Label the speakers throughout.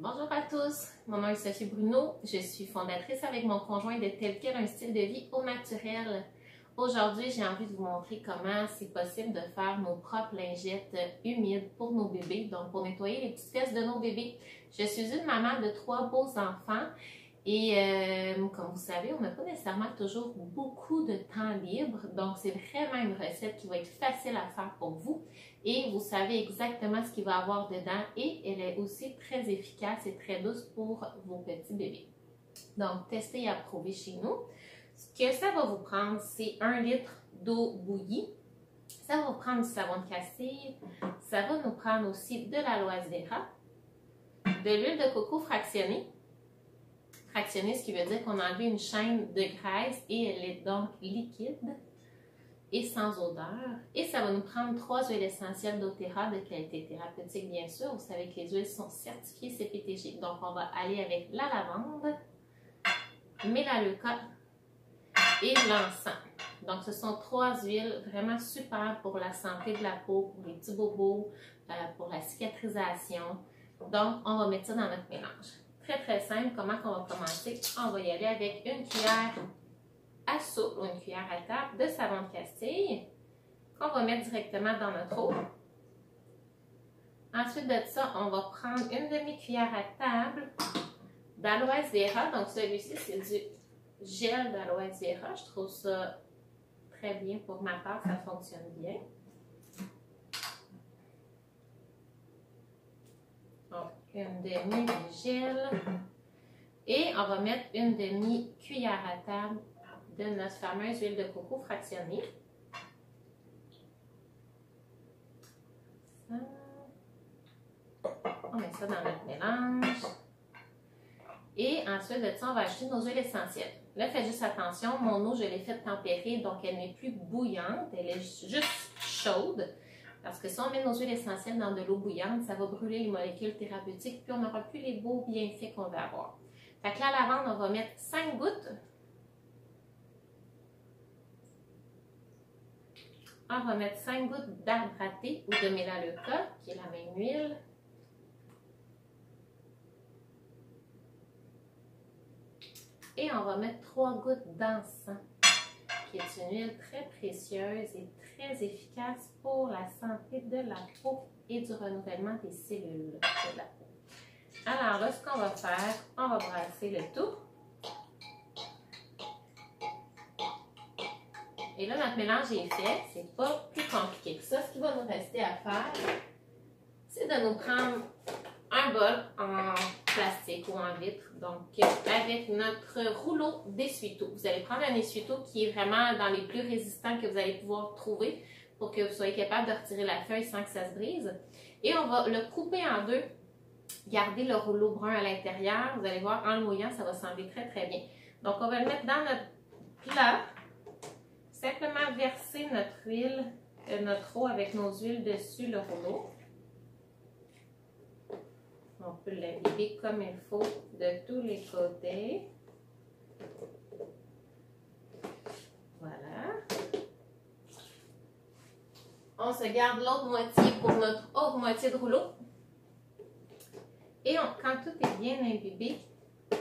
Speaker 1: Bonjour à tous, mon nom est Sophie Bruno, je suis fondatrice avec mon conjoint de Tel Quel un style de vie au naturel. Aujourd'hui, j'ai envie de vous montrer comment c'est possible de faire nos propres lingettes humides pour nos bébés, donc pour nettoyer les petites fesses de nos bébés. Je suis une maman de 3 beaux enfants et comme vous savez, on n'a pas nécessairement toujours beaucoup de temps libre, donc c'est vraiment une recette qui va être facile à faire pour vous et vous savez exactement ce qu'il va y avoir dedans et elle est aussi très efficace et très douce pour vos petits bébés. Donc, testez et approuvez chez nous. Ce que ça va vous prendre, c'est 1 litre d'eau bouillie. Ça va vous prendre du savon de castille. Ça va nous prendre aussi de l'aloe vera, de l'huile de coco fractionnée. Fractionnée, ce qui veut dire qu'on a enlevé une chaîne de graisse et elle est donc liquide et sans odeur. Et ça va nous prendre 3 huiles essentielles doTERRA de qualité thérapeutique, bien sûr. Vous savez que les huiles sont certifiées CPTG. Donc, on va aller avec la lavande, Melaleuca et l'encens. Donc, ce sont 3 huiles vraiment super pour la santé de la peau, pour les petits bobos, pour la cicatrisation. Donc, on va mettre ça dans notre mélange. Très, très simple. Comment on va commencer? On va y aller avec une cuillère à soupe ou une cuillère à table de savon de castille qu'on va mettre directement dans notre eau. Ensuite de ça, on va prendre une demi-cuillère à table d'aloe vera. Donc, celui-ci, c'est du gel d'aloe vera. Je trouve ça très bien pour ma part, ça fonctionne bien. Donc, une demi de gel. Et on va mettre une demi-cuillère à table de notre fameuse huile de coco fractionnée. Ça. On met ça dans notre mélange. Et ensuite de ça, on va ajouter nos huiles essentielles. Là, faites juste attention, mon eau, je l'ai faite tempérer, donc elle n'est plus bouillante, elle est juste chaude. Parce que si on met nos huiles essentielles dans de l'eau bouillante, ça va brûler les molécules thérapeutiques, puis on n'aura plus les beaux bienfaits qu'on veut avoir. Fait que la lavande, on va mettre 5 gouttes. On va mettre 5 gouttes d'arbre à thé ou de Melaleuca, qui est la même huile. Et on va mettre 3 gouttes d'encens, qui est une huile très précieuse et très efficace pour la santé de la peau et du renouvellement des cellules de la peau. Alors là, ce qu'on va faire, on va brasser le tout. Et là, notre mélange est fait. C'est pas plus compliqué que ça. Ce qui va nous rester à faire, c'est de nous prendre un bol en plastique ou en vitre, donc avec notre rouleau d'essuie-tout. Vous allez prendre un essuie-tout qui est vraiment dans les plus résistants que vous allez pouvoir trouver pour que vous soyez capable de retirer la feuille sans que ça se brise. Et on va le couper en deux, garder le rouleau brun à l'intérieur. Vous allez voir, en le mouillant, ça va sembler très très bien. Donc, on va le mettre dans notre plat. Simplement verser notre huile, notre eau avec nos huiles dessus le rouleau. On peut l'imbiber comme il faut de tous les côtés. Voilà. On se garde l'autre moitié pour notre autre moitié de rouleau. Et quand tout est bien imbibé,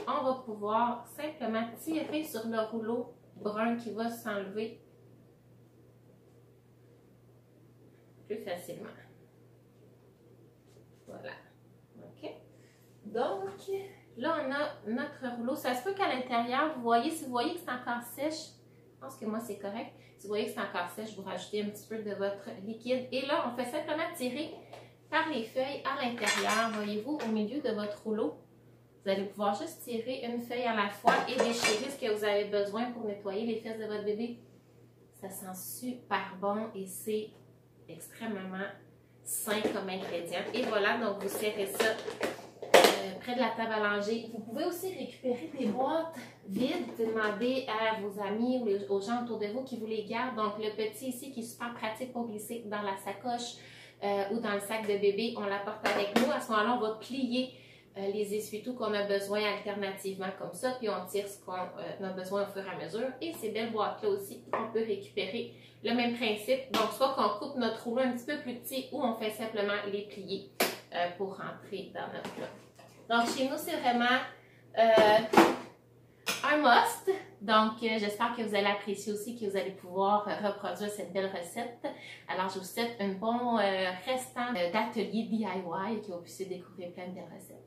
Speaker 1: on va pouvoir simplement tirer sur le rouleau brun qui va s'enlever plus facilement. Voilà. OK? Donc, là, on a notre rouleau. Ça se peut qu'à l'intérieur, vous voyez, si vous voyez que c'est encore sèche, je pense que moi, c'est correct. Si vous voyez que c'est encore sèche, vous rajoutez un petit peu de votre liquide. Et là, on fait simplement tirer par les feuilles à l'intérieur, voyez-vous, au milieu de votre rouleau. Vous allez pouvoir juste tirer une feuille à la fois et déchirer ce que vous avez besoin pour nettoyer les fesses de votre bébé. Ça sent super bon et c'est extrêmement sain comme ingrédient. Et voilà, donc vous serrez ça près de la table à langer. Vous pouvez aussi récupérer des boîtes vides. Vous pouvez demander à vos amis ou aux gens autour de vous qui vous les gardent. Donc le petit ici qui est super pratique pour glisser dans la sacoche ou dans le sac de bébé, on l'apporte avec nous. À ce moment-là, on va plier les essuie-tout qu'on a besoin alternativement comme ça, puis on tire ce qu'on a besoin au fur et à mesure. Et ces belles boîtes-là aussi, on peut récupérer le même principe. Donc, soit qu'on coupe notre rouleau un petit peu plus petit ou on fait simplement les plier pour rentrer dans notre plat. Donc, chez nous, c'est vraiment un must. Donc, j'espère que vous allez apprécier aussi, que vous allez pouvoir reproduire cette belle recette. Alors, je vous souhaite un bon restant d'atelier DIY et que vous puissiez découvrir plein de belles recettes.